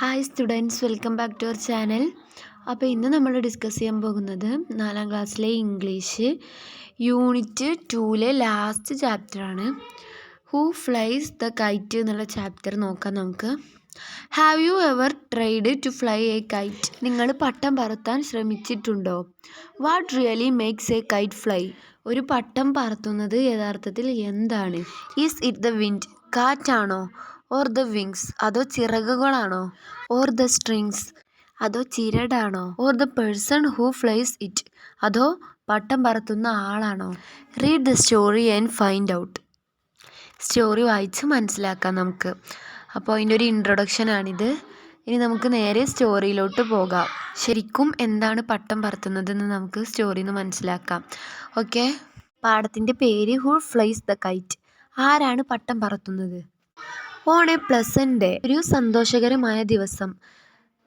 Hi students, welcome back to our channel. അപ്പോൾ ഇന്ന് നമ്മൾ ഡിസ്കസ് ചെയ്യാൻ പോകുന്നത് 4ാം ക്ലാസ്സിലെ ഇംഗ്ലീഷ് യൂണിറ്റ് 2ലെ ലാസ്റ്റ് ചാപ്റ്ററാണ്. ഹൂ ഫ്ലൈസ് ദ കൈറ്റ് എന്നുള്ള ചാപ്റ്റർ നോക്കാം നമുക്ക്. Have you ever tried to fly a kite? നിങ്ങൾ പട്ടം പറത്താൻ ശ്രമിച്ചിട്ടുണ്ടോ? What really makes a kite fly? ഒരു പട്ടം പറത്തുന്നത് യഥാർത്ഥത്തിൽ എന്താണ്? Is it the wind? കാറ്റാണോ? Or the wings? അതോ ചിറകുകളാണോ? Or the strings? അതോ ചിരടാണോ? Or the person who flies it? അതോ പട്ടം പറത്തുന്ന ആളാണോ? Read the story and find out. Story വായിച്ച് മനസ്സിലാക്കാം നമുക്ക്. അപ്പോൾ അതിൻ്റെ ഒരു ഇൻട്രൊഡക്ഷനാണിത്. ഇനി നമുക്ക് നേരെ സ്റ്റോറിയിലോട്ട് പോകാം. ശരിക്കും എന്താണ് പട്ടം പറത്തുന്നതെന്ന് നമുക്ക് സ്റ്റോറിയിൽ നിന്ന് മനസ്സിലാക്കാം. ഓക്കെ, പാഠത്തിൻ്റെ പേര് ഹൂ ഫ്ലൈസ് ദ കൈറ്റ്. ആരാണ് പട്ടം പറത്തുന്നത്? ഓൺ എ പ്ലസന്റ് ഡേ, ഒരു സന്തോഷകരമായ ദിവസം,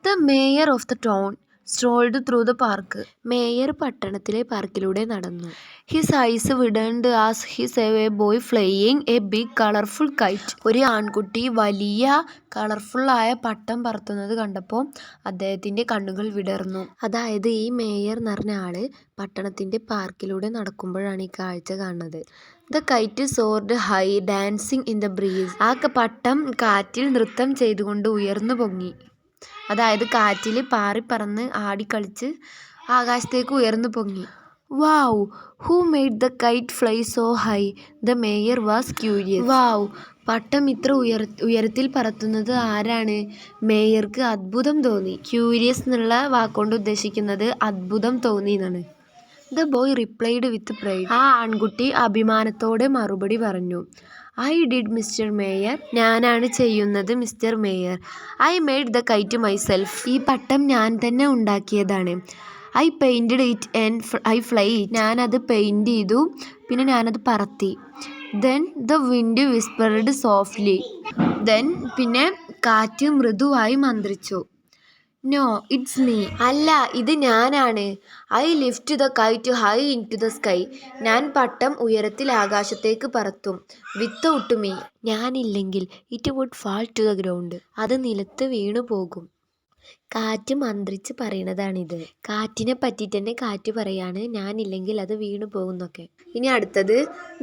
the mayor of the town strolled through the park. Mayor പട്ടണത്തിലെ പാർക്കിലൂടെ നടന്നു. His eyes widened as he saw a boy flying a big colourful kite. ഒരു ആൺകുട്ടി വലിയ കളർഫുള്ളായ പട്ടം പറത്തുന്നത് കണ്ടപ്പോൾ അദ്ദേഹത്തിൻ്റെ കണ്ണുകൾ വിടർന്നു. അതായത് ഈ മേയർ എന്ന് പറഞ്ഞ ആള് പട്ടണത്തിൻ്റെ പാർക്കിലൂടെ നടക്കുമ്പോഴാണ് ഈ കാഴ്ച കാണുന്നത്. The KITE soared high dancing in the breeze. ആ പട്ടം കാറ്റിൽ നൃത്തം ചെയ്തുകൊണ്ട് ഉയർന്നു പൊങ്ങി. അതായത് കാറ്റിൽ പാറിപ്പറന്ന് ആടിക്കളിച്ച് ആകാശത്തേക്ക് ഉയർന്നു പൊങ്ങി. Wow, who made the kite fly so high? The mayor was curious. Wow, പട്ടം ഇത്ര ഉയരത്തിൽ പറത്തുന്നത് ആരാണ്? മേയർക്ക് അത്ഭുതം തോന്നി. ക്യൂരിയസ് എന്നുള്ള വാക്കുകൊണ്ട് ഉദ്ദേശിക്കുന്നത് അത്ഭുതം തോന്നി എന്നാണ്. The boy replied with pride. ആ ആൺകുട്ടി അഭിമാനത്തോടെ മറുപടി പറഞ്ഞു. I did mister mayor. ഞാനാണ് ചെയ്യുന്നത് mister mayor. I made the kite myself. ഈ പട്ടം ഞാൻ തന്നെ ഉണ്ടാക്കിയതാണ്. I painted it and I fly it. ഞാനത് പെയിൻറ് ചെയ്തു, പിന്നെ ഞാനത് പറത്തി. Then the wind whispered softly. Then പിന്നെ കാറ്റ് മൃദുവായി മന്ത്രിച്ചു. No, it's me. അല്ല, ഇത് ഞാനാണ്. I lift the kite high into the sky. ഞാൻ പട്ടം ഉയരത്തിൽ ആകാശത്തേക്ക് പറത്തും. വിത്തൗട്ട് മീ, ഞാനില്ലെങ്കിൽ it would fall to the ground. അത് നിലത്ത് വീണു പോകും. കാറ്റ് മന്ത്രിച്ച് പറയണതാണിത്. കാറ്റിനെ പറ്റിയിട്ട് തന്നെ കാറ്റ് പറയാണ്, ഞാനില്ലെങ്കിൽ അത് വീണു പോകുന്നൊക്കെ. ഇനി അടുത്തത്,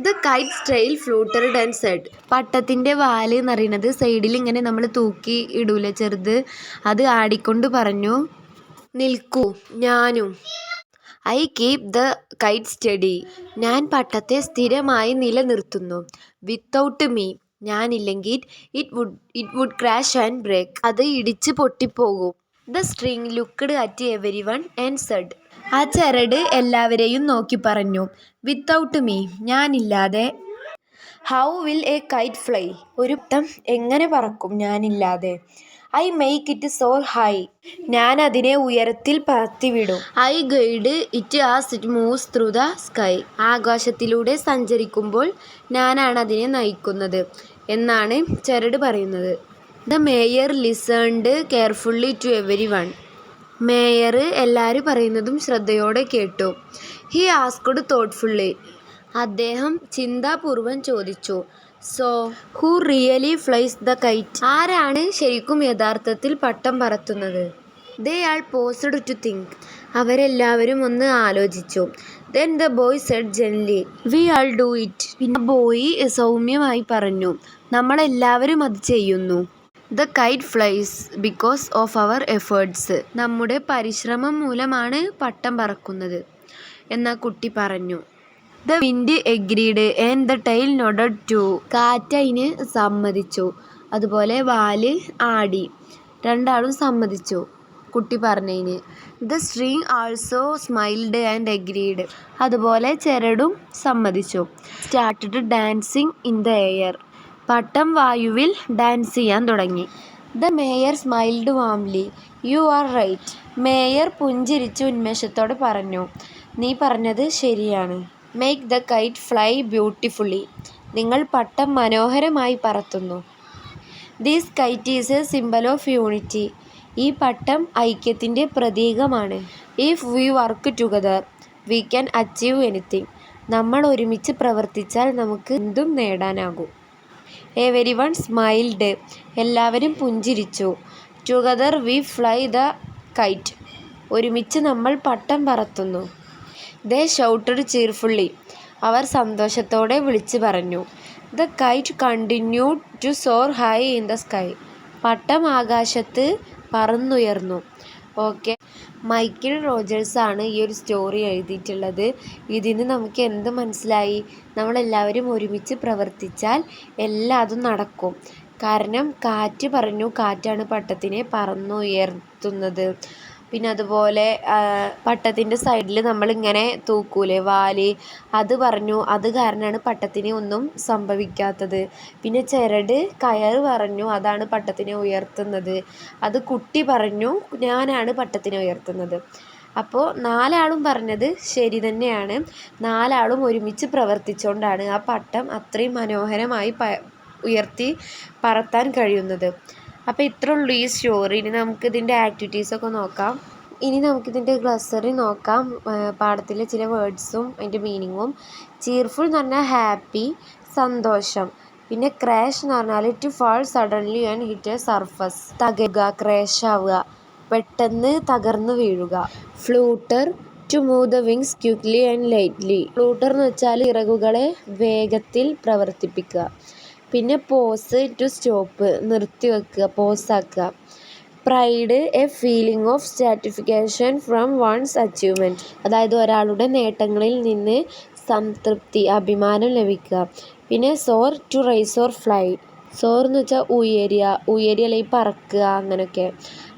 the kite tail fluttered and said. പട്ടത്തിൻ്റെ വാല് എന്ന് പറയുന്നത് സൈഡിൽ ഇങ്ങനെ നമ്മൾ തൂക്കി ഇടൂല ചെറുത്, അത് ആടിക്കൊണ്ട് പറഞ്ഞു, നിൽക്കൂ, ഞാനും. I keep the kite steady. ഞാൻ പട്ടത്തെ സ്ഥിരമായി നിലനിർത്തുന്നു. വിത്തൗട്ട് മീ, ഞാനില്ലെങ്കിൽ it would crash and break. അത് ഇടിച്ച് പൊട്ടിപ്പോകും. The string looked at everyone and said. ആ ചരട് എല്ലാവരെയും നോക്കി പറഞ്ഞു, വിത്തൗട്ട് മീ, ഞാനില്ലാതെ. How will a kite fly? ഒരു പട്ടം എങ്ങനെ പറക്കും ഞാനില്ലാതെ? I make it soar high. ഞാൻ അതിനെ ഉയരത്തിൽ പറത്തിവിടും. I guide it as it moves through the sky. ആകാശത്തിലൂടെ സഞ്ചരിക്കുമ്പോൾ ഞാനാണ് അതിനെ നയിക്കുന്നത് എന്നാണ് ചരട് പറയുന്നത്. The mayor listened carefully to every one. Mayor എല്ലാവരും പറയുന്നതും ശ്രദ്ധയോടെ കേട്ടു. He asked thoughtfully. അദ്ദേഹം ചിന്താപൂർവം ചോദിച്ചു, so who really flies the kite? ആരാണ് ശരിക്കും യഥാർത്ഥത്തിൽ പട്ടം പറത്തുന്നത്? They all paused to think. അവരെല്ലാവരും ഒന്ന് ആലോചിച്ചു. Then the boy said gently, we all do it. പിന്നെ ബോയ് സൗമ്യമായി പറഞ്ഞു, നമ്മളെല്ലാവരും അത് ചെയ്യുന്നു. The kite flies because of our efforts. നമ്മുടെ പരിശ്രമം മൂലമാണ് പട്ടം പറക്കുന്നത് എന്നാ കുട്ടി പറഞ്ഞു. The wind agreed and the tail nodded too. കാറ്റ് അതിന് സമ്മതിച്ചു, അതുപോലെ വാല് ആടി. രണ്ടാളും സമ്മതിച്ചു കുട്ടി പറഞ്ഞതിന്. The string also smiled and agreed. അതുപോലെ ചരടും സമ്മതിച്ചു. Started dancing in the air. പട്ടം വായുവിൽ ഡാൻസ് ചെയ്യാൻ തുടങ്ങി. The mayor smiled warmly. You are right. Mayor പുഞ്ചിരിച്ച് ഉന്മേഷത്തോടെ പറഞ്ഞു, നീ പറഞ്ഞത് ശരിയാണ്. Make the kite fly beautifully. നിങ്ങൾ പട്ടം മനോഹരമായി പറത്തുന്നു. This kite is a symbol of unity. ഈ പട്ടം ഐക്യത്തിൻ്റെ പ്രതീകമാണ്. If we work together we can achieve anything. നമ്മൾ ഒരുമിച്ച് പ്രവർത്തിച്ചാൽ നമുക്ക് എന്തും നേടാനാകും. Every one smiled. എല്ലാവരും പുഞ്ചിരിച്ചു. Together we fly the KITE. ഒരുമിച്ച് നമ്മൾ പട്ടം പറത്തുന്നു. ദേ ഷൗട്ടഡ് cheerfully. അവർ സന്തോഷത്തോടെ വിളിച്ചു പറഞ്ഞു. The kite continued to soar high in the sky. പട്ടം ആകാശത്ത് പറന്നുയർന്നു. ഓക്കെ, മൈക്കിൾ റോജേഴ്സ് ആണ് ഈ ഒരു സ്റ്റോറി എഴുതിയിട്ടുള്ളത്. ഇതിന് നമുക്ക് എന്ത് മനസ്സിലായി? നമ്മളെല്ലാവരും ഒരുമിച്ച് പ്രവർത്തിച്ചാൽ എല്ലാതും നടക്കും. കാരണം കാറ്റ് പറഞ്ഞു, കാറ്റാണ് പട്ടത്തിനെ പറന്നുയർത്തുന്നത്. പിന്നെ അതുപോലെ പട്ടത്തിൻ്റെ സൈഡിൽ നമ്മളിങ്ങനെ തൂക്കൂലേ വാല്, അത് പറഞ്ഞു, അത് കാരണമാണ് പട്ടത്തിന് ഒന്നും സംഭവിക്കാത്തത്. പിന്നെ ചരട് കയറ് പറഞ്ഞു, അതാണ് പട്ടത്തിനെ ഉയർത്തുന്നത്. അത് കുട്ടി പറഞ്ഞു, ഞാനാണ് പട്ടത്തിനെ ഉയർത്തുന്നത്. അപ്പോൾ നാലാളും പറഞ്ഞത് ശരി തന്നെയാണ്. നാലാളും ഒരുമിച്ച് പ്രവർത്തിച്ചുകൊണ്ടാണ് ആ പട്ടം അത്രയും മനോഹരമായി ഉയർത്തി പറത്താൻ കഴിയുന്നത്. അപ്പോൾ ഇത്രേ ഉള്ളൂ ഈ സ്റ്റോറി. ഇനി നമുക്ക് ഇതിൻ്റെ ആക്ടിവിറ്റീസൊക്കെ നോക്കാം. ഇനി നമുക്കിതിൻ്റെ ഗ്ലസ്സറി നോക്കാം, പാഠത്തിലെ ചില വേർഡ്സും അതിൻ്റെ മീനിങ്ങും. ചീർഫുൾ എന്ന് പറഞ്ഞാൽ ഹാപ്പി, സന്തോഷം. പിന്നെ ക്രാഷ് എന്ന് പറഞ്ഞാൽ to fall suddenly and hit a surface, തകരുക, ക്രാഷ് ആവുക, പെട്ടെന്ന് തകർന്നു വീഴുക. Flutter to move the wings quickly and lightly. Flutter എന്ന് വെച്ചാൽ ഇറകുകളെ വേഗത്തിൽ പ്രവർത്തിപ്പിക്കുക. പിന്നെ പോസ് ടു സ്റ്റോപ്പ്, നിർത്തി വെക്കുക, പോസാക്കുക. Pride a feeling of satisfaction from one's achievement, അതായത് ഒരാളുടെ നേട്ടങ്ങളിൽ നിന്ന് സംതൃപ്തി, അഭിമാനം ലഭിക്കുക. പിന്നെ soar to rise or fly. Soar എന്ന് വെച്ചാൽ ഉയരുക അല്ലെങ്കിൽ പറക്കുക, അങ്ങനെയൊക്കെ.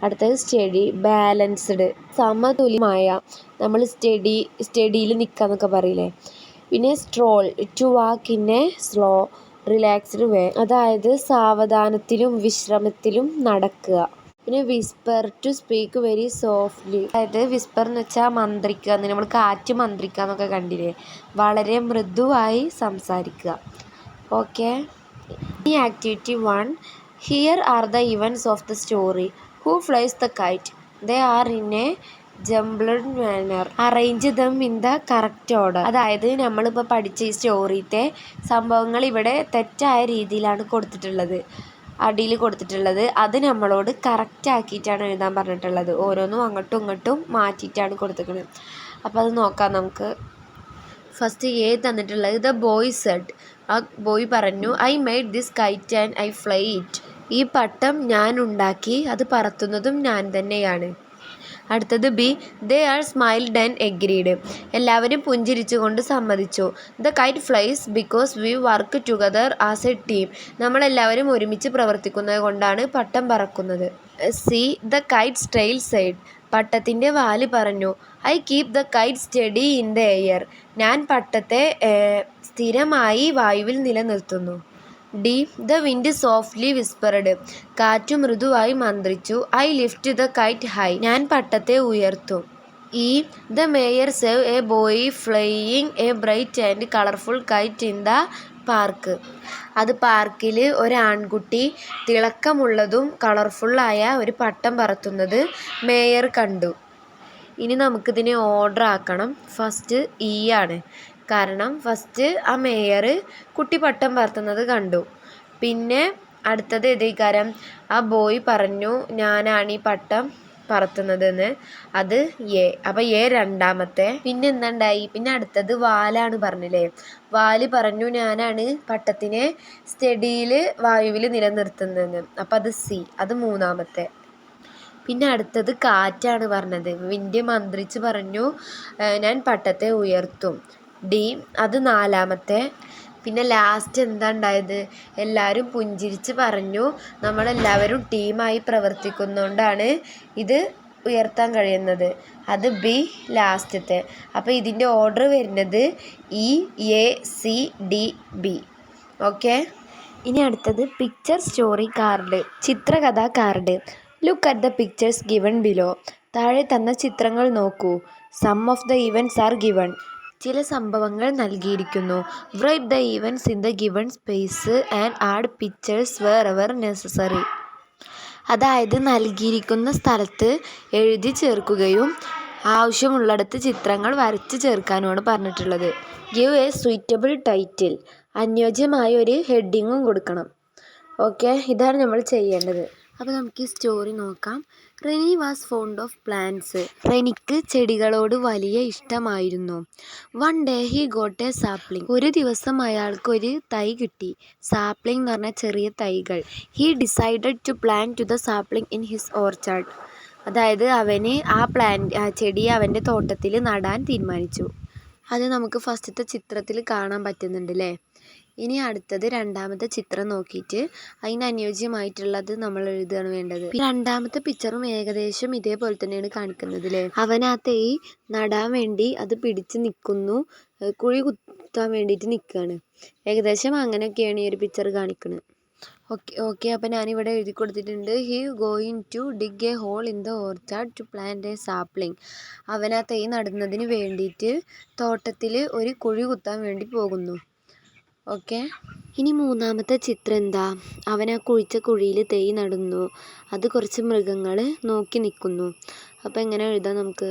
അടുത്തത് സ്റ്റഡി, ബാലൻസ്ഡ്, സമതുല്യമായ, നമ്മൾ സ്റ്റഡിയിൽ നിൽക്കുക എന്നൊക്കെ പറയില്ലേ. പിന്നെ stroll to walk in a slow relaxed way, അതായത് സാവധാനത്തിലും വിശ്രമത്തിലും നടക്കുക. പിന്നെ whisper to speak very softly, അതായത് വിസ്പർ എന്ന് വെച്ചാൽ മന്ത്രിക്കുക, നമ്മൾ കാറ്റ് മന്ത്രിക്കുക എന്നൊക്കെ കണ്ടില്ലേ, വളരെ മൃദുവായി സംസാരിക്കുക. ഓക്കെ, ഈ activity 1, here are the events of the story. Who flies the kite? They are in a jumbled manner. Arrange them in the correct order. അതായത് നമ്മളിപ്പോൾ പഠിച്ച ഈ സ്റ്റോറിത്തെ സംഭവങ്ങൾ ഇവിടെ തെറ്റായ രീതിയിലാണ് കൊടുത്തിട്ടുള്ളത്, അടിയിൽ കൊടുത്തിട്ടുള്ളത്. അത് നമ്മളോട് കറക്റ്റ് ആക്കിയിട്ടാണ് എഴുതാൻ പറഞ്ഞിട്ടുള്ളത്. ഓരോന്നും അങ്ങോട്ടും ഇങ്ങോട്ടും മാറ്റിയിട്ടാണ് കൊടുത്തിരിക്കുന്നത്. അപ്പോൾ അത് നോക്കാം നമുക്ക്. ഫസ്റ്റ് തന്നിട്ടുള്ളത് ദ ബോയ് സെഡ്. ആ ബോയ് പറഞ്ഞു, I made this kite and I fly it. ഈ പട്ടം ഞാൻ ഉണ്ടാക്കി, അത് പറത്തുന്നതും ഞാൻ തന്നെയാണ്. അടുത്തത് B, they are smiled and agreed. എല്ലാവരും പുഞ്ചിരിച്ചുകൊണ്ട് സമ്മതിച്ചു. The kite flies because we work together as a team. നമ്മളെല്ലാവരും ഒരുമിച്ച് പ്രവർത്തിക്കുന്നത് കൊണ്ടാണ് പട്ടം പറക്കുന്നത്. C, the kite tail said. പട്ടത്തിൻ്റെ വാല് പറഞ്ഞു, I keep the kite steady in the air. ഞാൻ പട്ടത്തെ സ്ഥിരമായി വായുവിൽ നിലനിർത്തുന്നു. D, the wind softly whispered. കാറ്റു മൃദുവായി മന്ത്രിച്ചു, I lift the kite high. ഞാൻ പട്ടത്തെ ഉയർത്തും. E, the mayor saw a boy flying a bright and colourful kite in the park. അത് പാർക്കിൽ ഒരു ആൺകുട്ടി തിളക്കമുള്ളതും കളർഫുള്ളായ ഒരു പട്ടം പറത്തുന്നത് മേയർ കണ്ടു. ഇനി നമുക്കിതിനെ ഓർഡർ ആക്കണം. ഫസ്റ്റ് ഇ ആണ്, കാരണം ഫസ്റ്റ് ആ മേയർ കുട്ടി പട്ടം പറത്തുന്നത് കണ്ടു. പിന്നെ അടുത്തത് ഏതേക്കാരം, ആ ബോയ് പറഞ്ഞു ഞാനാണ് ഈ പട്ടം പറത്തുന്നതെന്ന്, അത് എ. അപ്പോൾ എ രണ്ടാമത്തെ. പിന്നെ എന്തുണ്ടായി, പിന്നെ അടുത്തത് വാലാണ് പറഞ്ഞില്ലേ, വാല് പറഞ്ഞു ഞാനാണ് പട്ടത്തിനെ സ്റ്റഡിയിൽ വായുവിൽ നിലനിർത്തുന്നതെന്ന്, അപ്പോൾ അത് സി, അത് മൂന്നാമത്തെ. പിന്നെ അടുത്തത് കാറ്റാണ് പറഞ്ഞത്, വിൻഡ് മന്ത്രിച്ച് പറഞ്ഞു ഞാൻ പട്ടത്തെ ഉയർത്തും, ഡി, അത് നാലാമത്തെ. പിന്നെ ലാസ്റ്റ് എന്താ ഉണ്ടായത്, എല്ലാവരും പുഞ്ചിരിച്ച് പറഞ്ഞു നമ്മളെല്ലാവരും ടീമായി പ്രവർത്തിക്കുന്നതുകൊണ്ടാണ് ഇത് ഉയർത്താൻ കഴിയുന്നത്, അത് ബി ലാസ്റ്റത്തെ. അപ്പോൾ ഇതിൻ്റെ ഓർഡർ വരുന്നത് E, A, C, D, B. Okay, ഇനി അടുത്തത് പിക്ചർ സ്റ്റോറി കാർഡ്, ചിത്രകഥാ card. Look at the pictures given below. താഴെ തന്ന ചിത്രങ്ങൾ നോക്കൂ. Some of the events are given. ചില സംഭവങ്ങൾ നൽകിയിരിക്കുന്നു. Write the events in the given space and add pictures wherever necessary. അതായത് നൽകിയിരിക്കുന്ന സ്ഥലത്ത് എഴുതി ചേർക്കുകയും ആവശ്യമുള്ളിടത്ത് ചിത്രങ്ങൾ വരച്ച് ചേർക്കാനുമാണ് പറഞ്ഞിട്ടുള്ളത്. Give A suitable title. അനുയോജ്യമായ ഒരു ഹെഡിങ്ങും കൊടുക്കണം. ഓക്കെ, ഇതാണ് നമ്മൾ ചെയ്യേണ്ടത്. അപ്പോൾ നമുക്ക് ഈ സ്റ്റോറി നോക്കാം. Renny was fond of plants. റെനിക്ക് ചെടികളോട് വലിയ ഇഷ്ടമായിരുന്നു. One day he got a sapling. ഒരു ദിവസം അയാൾക്ക് ഒരു തൈ കിട്ടി. സാപ്ലിംഗ് എന്ന് പറഞ്ഞാൽ ചെറിയ തൈകൾ. He decided to plant to the sapling in his orchard. അതായത് അവന് ആ ചെടി അവൻ്റെ തോട്ടത്തിൽ നടാൻ തീരുമാനിച്ചു. അത് നമുക്ക് ഫസ്റ്റത്തെ ചിത്രത്തിൽ കാണാൻ പറ്റുന്നുണ്ട് അല്ലേ. ഇനി അടുത്തത് രണ്ടാമത്തെ ചിത്രം നോക്കിയിട്ട് അതിനനുയോജ്യമായിട്ടുള്ളത് നമ്മൾ എഴുതുകയാണ് വേണ്ടത്. രണ്ടാമത്തെ പിക്ചറും ഏകദേശം ഇതേപോലെ തന്നെയാണ് കാണിക്കുന്നത് അല്ലേ. അവൻ ആ തൈ നടാൻ വേണ്ടി അത് പിടിച്ച് നിൽക്കുന്നു, കുഴി കുത്താൻ വേണ്ടിയിട്ട് നിൽക്കുകയാണ്. ഏകദേശം അങ്ങനെയൊക്കെയാണ് ഈ ഒരു പിക്ചർ കാണിക്കുന്നത്. ഓക്കെ അപ്പോൾ ഞാനിവിടെ എഴുതി കൊടുത്തിട്ടുണ്ട്. He going to dig a hole in the orchard to plant a sapling. അവൻ ആ തൈ നടുന്നതിന് വേണ്ടിയിട്ട് തോട്ടത്തിൽ ഒരു കുഴി കുത്താൻ വേണ്ടി പോകുന്നു. ഓക്കെ, ഇനി മൂന്നാമത്തെ ചിത്രം എന്താ? അവൻ ആ കുഴിച്ച കുഴിയിൽ തൈ നടുന്നു. അത് കുറച്ച് മൃഗങ്ങൾ നോക്കി നിൽക്കുന്നു. അപ്പോൾ എങ്ങനെ എഴുതാം നമുക്ക്?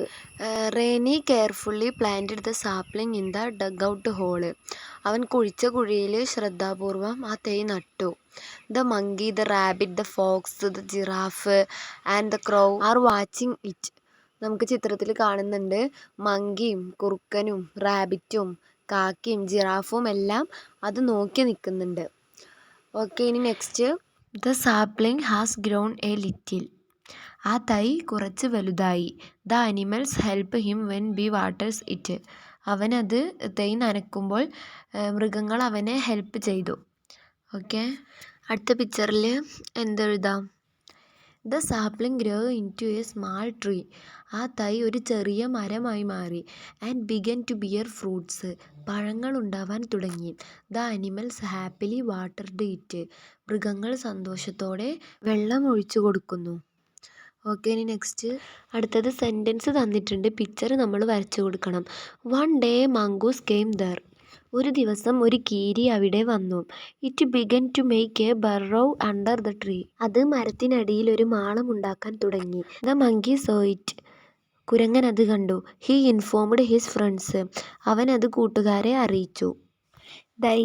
Reni carefully planted the sapling in the dug out hole. അവൻ കുഴിച്ച കുഴിയിൽ ശ്രദ്ധാപൂർവം ആ തൈ നട്ടു. The monkey, the rabbit, the fox, the giraffe and the crow are watching it. നമുക്ക് ചിത്രത്തിൽ കാണുന്നുണ്ട് മങ്കിയും കുറുക്കനും റാബിറ്റും കാക്കയും ജിറാഫും എല്ലാം അത് നോക്കി നിൽക്കുന്നുണ്ട്. ഓക്കെ, ഇനി next. The sapling has grown A little. ആ തൈ കുറച്ച് വലുതായി. The animals help him when B waters it. അവനത് തൈ നനയ്ക്കുമ്പോൾ മൃഗങ്ങൾ അവനെ ഹെൽപ്പ് ചെയ്തു. ഓക്കെ, അടുത്ത പിക്ചറിൽ എന്തെഴുതാം? The sapling grow into a small tree. ആ തൈ ഒരു ചെറിയ മരമായി മാറി. And began to bear fruits. പഴങ്ങൾ ഉണ്ടാവാൻ തുടങ്ങി. The animals happily watered it. മൃഗങ്ങൾ സന്തോഷത്തോടെ വെള്ളം ഒഴിച്ചു കൊടുക്കുന്നു. ഓക്കെ, ഇനി നെക്സ്റ്റ്. അടുത്തത് സെൻറ്റൻസ് തന്നിട്ടുണ്ട്. പിക്ചർ നമ്മൾ വരച്ചു കൊടുക്കണം. One day mongoose came there. ഒരു ദിവസം ഒരു കീരി അവിടെ വന്നു. It began to make a burrow under the tree. അത് മരത്തിനടിയിൽ ഒരു മാളം ഉണ്ടാക്കാൻ തുടങ്ങി. The monkey saw it. കുരങ്ങൻ അത് കണ്ടു. He informed his friends. അവൻ അത് കൂട്ടുകാരെ അറിയിച്ചു.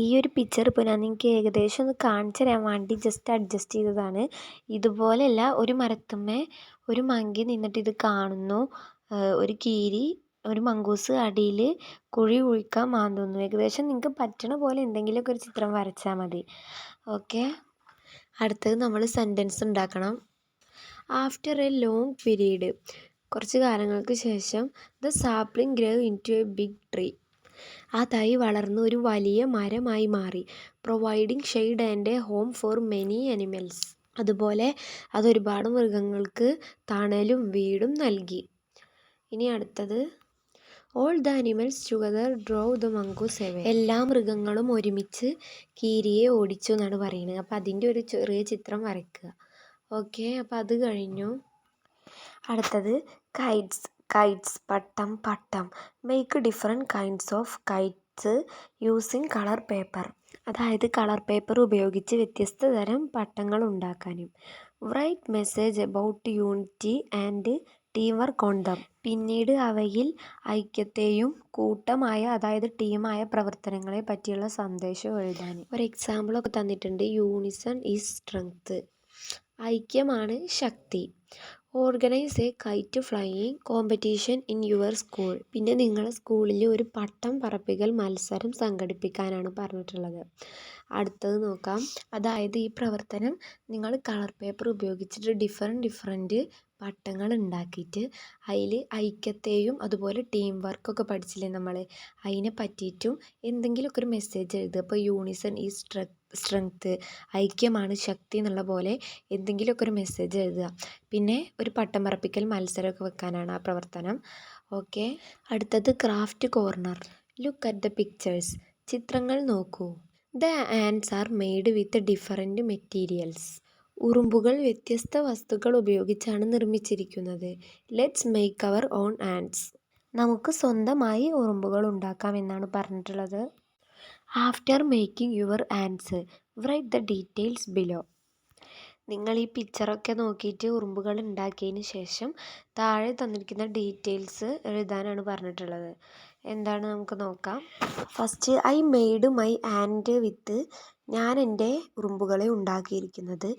ഈ ഒരു പിക്ചർ ഇപ്പോൾ ഞാൻ നിങ്ങൾക്ക് ഏകദേശം ഒന്ന് കാണിച്ചു തരാൻ വേണ്ടി ജസ്റ്റ് അഡ്ജസ്റ്റ് ചെയ്തതാണ്. ഇതുപോലെയല്ല, ഒരു മരത്തുമ്മേ ഒരു മങ്കി നിന്നിട്ട് ഇത് കാണുന്നു. ഒരു കീരി, ഒരു മങ്കൂസ് അടിയിൽ കുഴി കുഴിക്കാൻ മാന്തുന്നു. ഏകദേശം നിങ്ങൾക്ക് പറ്റണ പോലെ എന്തെങ്കിലുമൊക്കെ ഒരു ചിത്രം വരച്ചാൽ മതി. ഓക്കെ, അടുത്തത് നമ്മൾ സെൻറ്റൻസ് ഉണ്ടാക്കണം. After a long period. കുറച്ച് കാലങ്ങൾക്ക് ശേഷം the sapling grow into a big tree. ആ തൈ വളർന്ന് ഒരു വലിയ മരമായി മാറി. Providing shade and a home for many animals. അതുപോലെ അതൊരുപാട് മൃഗങ്ങൾക്ക് തണലും വീടും നൽകി. ഇനി അടുത്തത്. All the animals together drove the mongoose away. എല്ലാ മൃഗങ്ങളും ഒരുമിച്ച് കീരിയെ ഓടിച്ചു എന്നാണ് പറയുന്നത്. അപ്പോൾ അതിൻ്റെ ഒരു ചെറിയ ചിത്രം വരയ്ക്കുക. ഓക്കെ, അപ്പോൾ അത് കഴിഞ്ഞു. അടുത്തത് കൈറ്റ്സ് പട്ടം. Make different kinds of kites using colour paper. അതായത് കളർ പേപ്പർ ഉപയോഗിച്ച് വ്യത്യസ്ത തരം പട്ടങ്ങൾ ഉണ്ടാക്കാനും. Write message about unity and team work on them. പിന്നീട് അവയിൽ ഐക്യത്തെയും കൂട്ടമായ, അതായത് ടീമായ പ്രവർത്തനങ്ങളെ പറ്റിയുള്ള സന്ദേശം എഴുതാൻ. ഒരു എക്സാമ്പിളൊക്കെ തന്നിട്ടുണ്ട്. Unison is strength. ഐക്യമാണ് ശക്തി. Organise a kite flying competition in your school. പിന്നെ നിങ്ങളുടെ സ്കൂളിൽ ഒരു പട്ടം പറപ്പിക്കൽ മത്സരം സംഘടിപ്പിക്കാനാണ് പറഞ്ഞിട്ടുള്ളത്. അടുത്തത് നോക്കാം. അതായത് ഈ പ്രവർത്തനം നിങ്ങൾ കളർ പേപ്പർ ഉപയോഗിച്ചിട്ട് ഡിഫറെൻറ്റ് പട്ടങ്ങൾ ഉണ്ടാക്കിയിട്ട് അതിൽ ഐക്യത്തെയും അതുപോലെ ടീം വർക്കൊക്കെ പഠിച്ചില്ലേ നമ്മൾ, അതിനെ പറ്റിയിട്ടും എന്തെങ്കിലുമൊക്കെ ഒരു മെസ്സേജ് എഴുതുക. ഇപ്പോൾ യൂണിസൺ ഈ സ്ട്രെങ്ത്, ഐക്യമാണ് ശക്തി എന്നുള്ള പോലെ എന്തെങ്കിലുമൊക്കെ ഒരു മെസ്സേജ് എഴുതുക. പിന്നെ ഒരു പട്ടം പറപ്പിക്കൽ മത്സരമൊക്കെ വെക്കാനാണ് ആ പ്രവർത്തനം. ഓക്കെ, അടുത്തത് craft corner. Look at the pictures. ചിത്രങ്ങൾ നോക്കൂ. The ants are made with different materials. ഉറുമ്പുകൾ വ്യത്യസ്ത വസ്തുക്കൾ ഉപയോഗിച്ചാണ് നിർമ്മിച്ചിരിക്കുന്നത്. Let's make our own ants. നമുക്ക് സ്വന്തമായി ഉറുമ്പുകൾ ഉണ്ടാക്കാം എന്നാണ് പറഞ്ഞിട്ടുള്ളത്. After making your ants write the details below. നിങ്ങൾ ഈ പിക്ചറൊക്കെ നോക്കിയിട്ട് ഉറുമ്പുകൾ ഉണ്ടാക്കിയതിന് ശേഷം താഴെ തന്നിരിക്കുന്ന ഡീറ്റെയിൽസ് എഴുതാനാണ് പറഞ്ഞിട്ടുള്ളത്. എന്താണ് നമുക്ക് നോക്കാം. First, I made my and with. ഞാൻ എൻ്റെ ഉറുമ്പുകളെ ഉണ്ടാക്കിയിരിക്കുന്നത്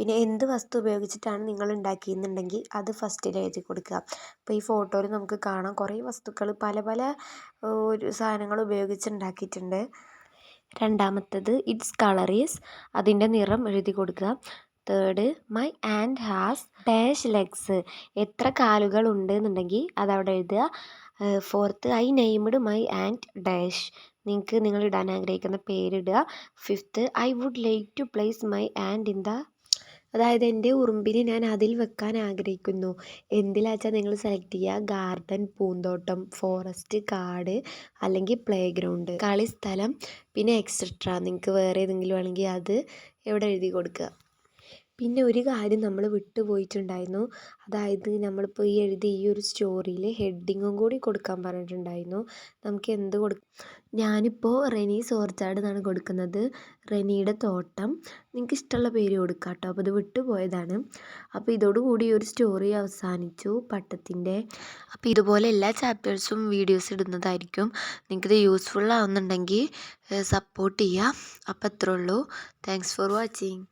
പിന്നെ എന്ത് വസ്തു ഉപയോഗിച്ചിട്ടാണ് നിങ്ങൾ ഉണ്ടാക്കിയെന്നുണ്ടെങ്കിൽ അത് ഫസ്റ്റിൽ എഴുതി കൊടുക്കുക. അപ്പോൾ ഈ ഫോട്ടോയിൽ നമുക്ക് കാണാം കുറേ വസ്തുക്കൾ പല പല ഒരു സാധനങ്ങൾ ഉപയോഗിച്ചുണ്ടാക്കിയിട്ടുണ്ട്. രണ്ടാമത്തത് ഇറ്റ്സ് കളർ ഈസ്, അതിൻ്റെ നിറം എഴുതി കൊടുക്കുക. Third my ant has dash legs, എത്ര കാലുകൾ ഉണ്ട് എന്നുണ്ടെങ്കിൽ അതവിടെ എഴുതുക. Fourth I named my ant dash, നിങ്ങൾക്ക് നിങ്ങൾ ഇടാൻ ആഗ്രഹിക്കുന്ന പേരിടുക. Fifth I would like to place my ant in the, അതായത് എൻ്റെ ഉറുമ്പിനെ ഞാൻ അതിൽ വെക്കാൻ ആഗ്രഹിക്കുന്നു. എന്തിലാച്ചാൽ നിങ്ങൾ സെലക്ട് ചെയ്യുക. ഗാർഡൻ പൂന്തോട്ടം, ഫോറസ്റ്റ് കാട്, അല്ലെങ്കിൽ പ്ലേ ഗ്രൗണ്ട് കളിസ്ഥലം, പിന്നെ എക്സെട്ര. നിങ്ങൾക്ക് വേറെ ഏതെങ്കിലും ആണെങ്കിൽ അത് എവിടെ എഴുതി കൊടുക്കുക. പിന്നെ ഒരു കാര്യം നമ്മൾ വിട്ടുപോയിട്ടുണ്ടായിരുന്നു, അതായത് നമ്മളിപ്പോൾ ഈ എഴുതിയ ഈ ഒരു സ്റ്റോറിയിൽ ഹെഡിങ്ങും കൂടി കൊടുക്കാൻ പറഞ്ഞിട്ടുണ്ടായിരുന്നു. നമുക്ക് എന്ത് ഞാനിപ്പോൾ റെനീസ് ഓർച്ചാർഡ് എന്നാണ് കൊടുക്കുന്നത്. റെനിയുടെ തോട്ടം. നിങ്ങൾക്ക് ഇഷ്ടമുള്ള പേര് കൊടുക്കാം കേട്ടോ. അപ്പോൾ ഇത് വിട്ടുപോയതാണ്. അപ്പോൾ ഇതോടുകൂടി ഒരു സ്റ്റോറി അവസാനിച്ചു പട്ടത്തിൻ്റെ. അപ്പോൾ ഇതുപോലെ എല്ലാ ചാപ്റ്റേഴ്സും വീഡിയോസ് ഇടുന്നതായിരിക്കും. നിങ്ങൾക്കിത് യൂസ്ഫുൾ ആവുന്നുണ്ടെങ്കിൽ സപ്പോർട്ട് ചെയ്യുക. അപ്പോൾ അത്രേ ഉള്ളൂ. Thanks for watching.